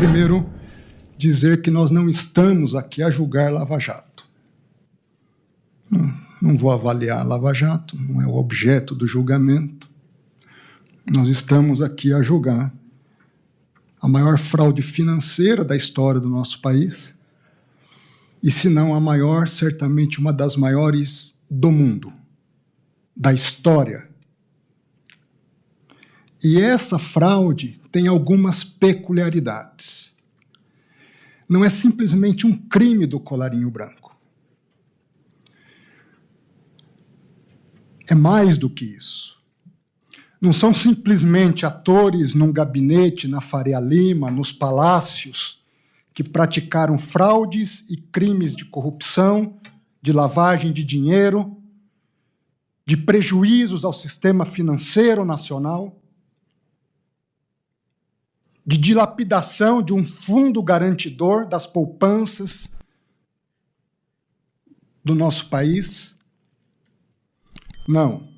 Primeiro, dizer que nós não estamos aqui a julgar Lava Jato. Não vou avaliar Lava Jato, não é o objeto do julgamento. Nós estamos aqui a julgar a maior fraude financeira da história do nosso país, e se não a maior, certamente uma das maiores do mundo, da história. E essa fraude tem algumas peculiaridades. Não é simplesmente um crime do colarinho branco. É mais do que isso. Não são simplesmente atores num gabinete na Faria Lima, nos palácios, que praticaram fraudes e crimes de corrupção, de lavagem de dinheiro, de prejuízos ao sistema financeiro nacional, de dilapidação de um fundo garantidor das poupanças do nosso país. Não.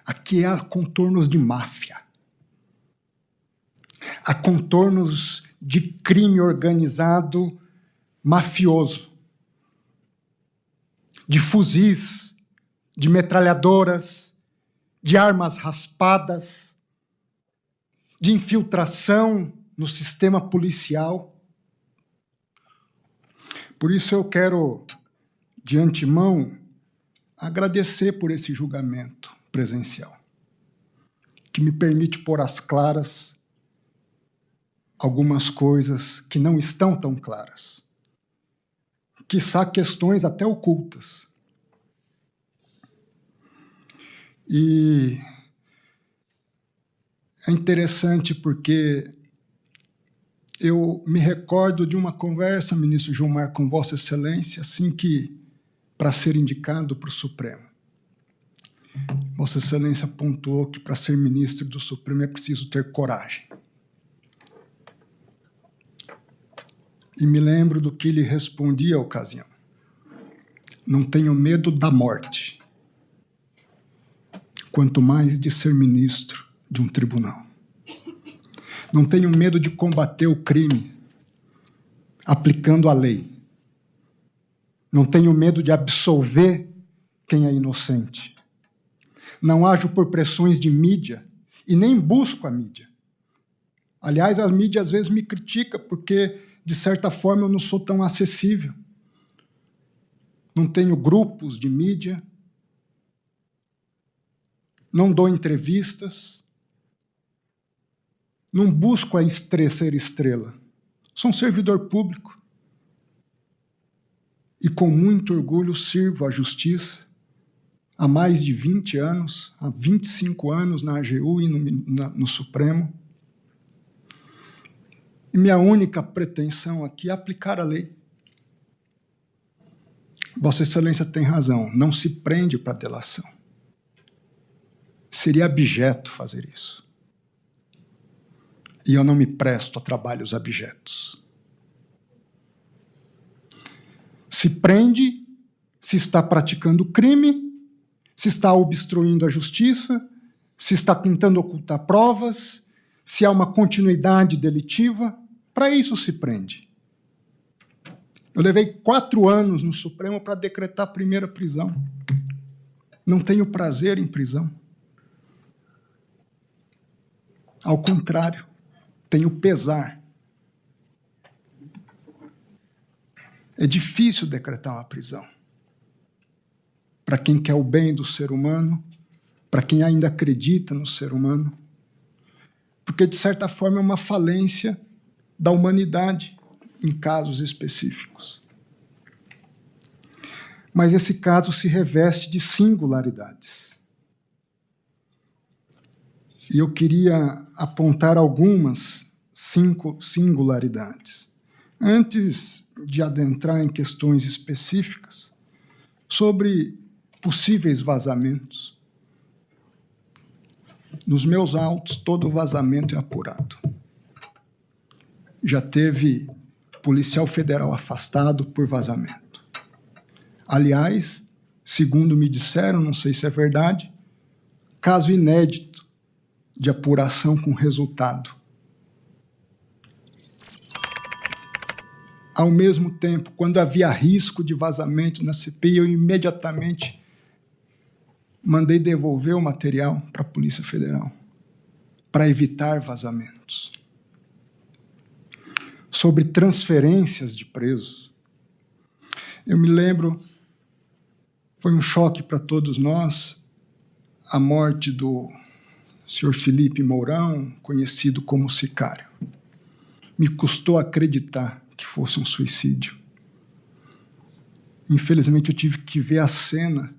Aqui há contornos de máfia. Há contornos de crime organizado mafioso, de fuzis, de metralhadoras, de armas raspadas, de infiltração no sistema policial. Por isso eu quero, de antemão, agradecer por esse julgamento presencial, que me permite pôr às claras algumas coisas que não estão tão claras, quiçá questões até ocultas. E é interessante porque eu me recordo de uma conversa, ministro Gilmar, com Vossa Excelência, assim que, para ser indicado para o Supremo. Vossa Excelência apontou que para ser ministro do Supremo é preciso ter coragem. E me lembro do que lhe respondi à ocasião. Não tenho medo da morte, quanto mais de ser ministro de um tribunal. Não tenho medo de combater o crime aplicando a lei. Não tenho medo de absolver quem é inocente. Não ajo por pressões de mídia e nem busco a mídia. Aliás, a mídia às vezes me critica porque, de certa forma, eu não sou tão acessível. Não tenho grupos de mídia, não dou entrevistas, não busco ser estrela. Sou um servidor público e com muito orgulho sirvo à justiça há mais de 20 anos, há 25 anos na AGU e no Supremo. E minha única pretensão aqui é aplicar a lei. Vossa Excelência tem razão, não se prende para delação. Seria abjeto fazer isso. E eu não me presto a trabalhos abjetos. Se prende se está praticando crime, se está obstruindo a justiça, se está tentando ocultar provas, se há uma continuidade delitiva. Para isso se prende. Eu levei 4 anos no Supremo para decretar a primeira prisão. Não tenho prazer em prisão. Ao contrário, tenho pesar. É difícil decretar uma prisão. Para quem quer o bem do ser humano, para quem ainda acredita no ser humano, porque, de certa forma, é uma falência da humanidade em casos específicos. Mas esse caso se reveste de singularidades. E eu queria apontar algumas 5 singularidades. Antes de adentrar em questões específicas sobre possíveis vazamentos. Nos meus autos, todo vazamento é apurado. Já teve policial federal afastado por vazamento. Aliás, segundo me disseram, não sei se é verdade, caso inédito de apuração com resultado. Ao mesmo tempo, quando havia risco de vazamento na CPI, eu imediatamente mandei devolver o material para a Polícia Federal, para evitar vazamentos. Sobre transferências de presos, eu me lembro, foi um choque para todos nós, a morte do senhor Felipe Mourão, conhecido como Sicário. Me custou acreditar que fosse um suicídio. Infelizmente, eu tive que ver a cena,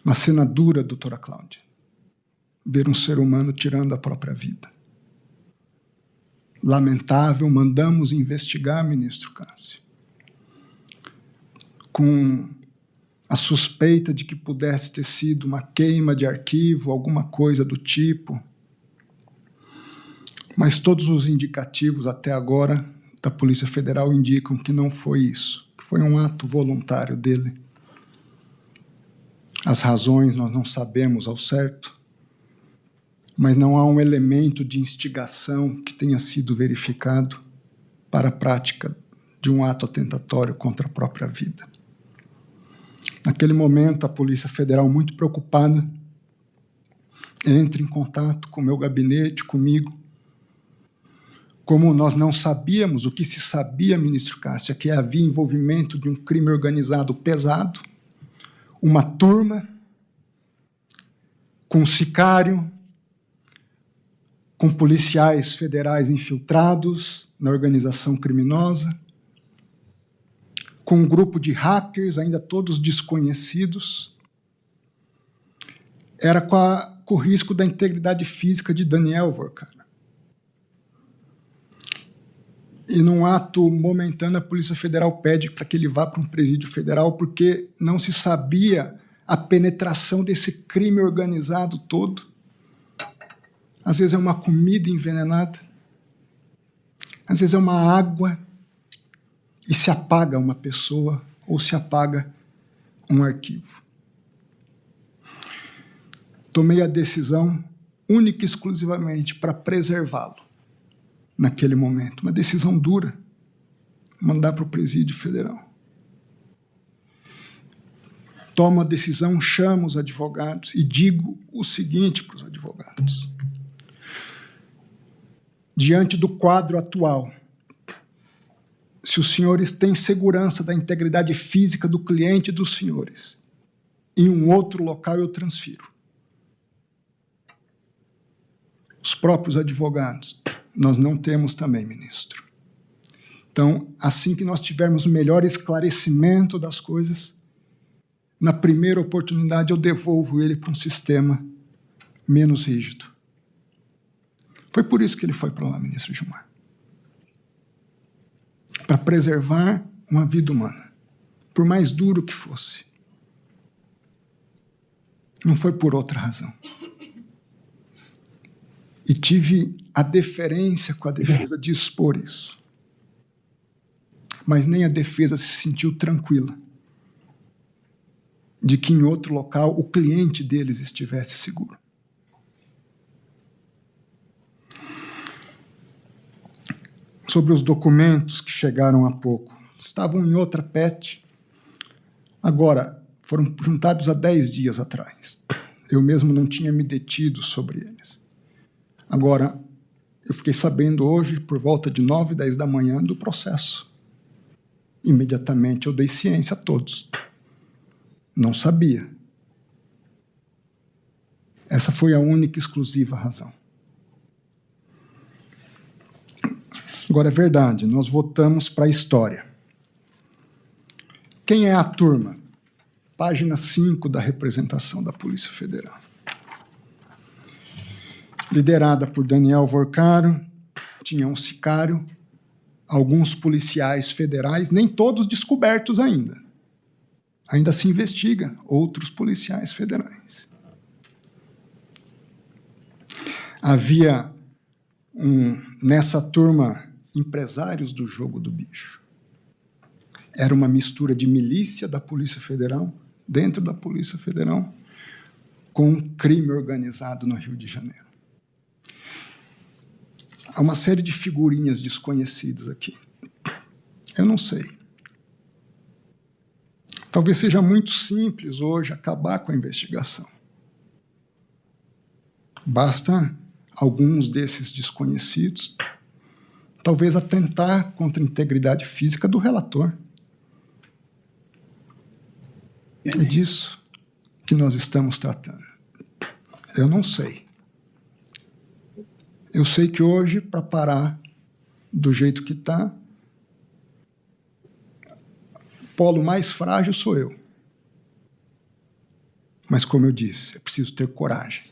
uma cena dura, doutora Cláudia, ver um ser humano tirando a própria vida. Lamentável, mandamos investigar, ministro Cássio, com a suspeita de que pudesse ter sido uma queima de arquivo, alguma coisa do tipo, mas todos os indicativos até agora da Polícia Federal indicam que não foi isso, que foi um ato voluntário dele. As razões nós não sabemos ao certo, mas não há um elemento de instigação que tenha sido verificado para a prática de um ato atentatório contra a própria vida. Naquele momento, a Polícia Federal, muito preocupada, entra em contato com o meu gabinete, comigo. Como nós não sabíamos, o que se sabia, ministro Cássio, é que havia envolvimento de um crime organizado pesado, uma turma com sicário, com policiais federais infiltrados na organização criminosa, com um grupo de hackers, ainda todos desconhecidos. Era com o risco da integridade física de Daniel Vorcara. E, num ato momentâneo, a Polícia Federal pede para que ele vá para um presídio federal, porque não se sabia a penetração desse crime organizado todo. Às vezes é uma comida envenenada, às vezes é uma água, e se apaga uma pessoa ou se apaga um arquivo. Tomei a decisão única e exclusivamente para preservá-lo naquele momento. Uma decisão dura, mandar para o presídio federal. Tomo a decisão, chamo os advogados e digo o seguinte para os advogados. Diante do quadro atual, se os senhores têm segurança da integridade física do cliente dos senhores, em um outro local eu transfiro. Os próprios advogados, nós não temos também, ministro. Então, assim que nós tivermos o melhor esclarecimento das coisas, na primeira oportunidade eu devolvo ele para um sistema menos rígido. Foi por isso que ele foi para lá, ministro Gilmar. Para preservar uma vida humana, por mais duro que fosse. Não foi por outra razão. E tive a deferência com a defesa de expor isso. Mas nem a defesa se sentiu tranquila de que em outro local o cliente deles estivesse seguro. Sobre os documentos que chegaram há pouco. Estavam em outra PET. Agora, foram juntados há 10 dias atrás. Eu mesmo não tinha me detido sobre eles. Agora, eu fiquei sabendo hoje, por volta de 9, 10 da manhã, do processo. Imediatamente eu dei ciência a todos. Não sabia. Essa foi a única e exclusiva razão. Agora, é verdade, nós votamos para a história. Quem é a turma? Página 5 da representação da Polícia Federal. Liderada por Daniel Vorcara, tinha um sicário, alguns policiais federais, nem todos descobertos ainda. Ainda se investiga outros policiais federais. Havia nessa turma empresários do jogo do bicho. Era uma mistura de milícia da Polícia Federal, dentro da Polícia Federal, com crime organizado no Rio de Janeiro. Há uma série de figurinhas desconhecidas aqui. Eu não sei. Talvez seja muito simples hoje acabar com a investigação. Basta alguns desses desconhecidos, talvez atentar contra a integridade física do relator. É disso que nós estamos tratando. Eu não sei. Eu sei que hoje, para parar do jeito que está, o polo mais frágil sou eu. Mas, como eu disse, é preciso ter coragem.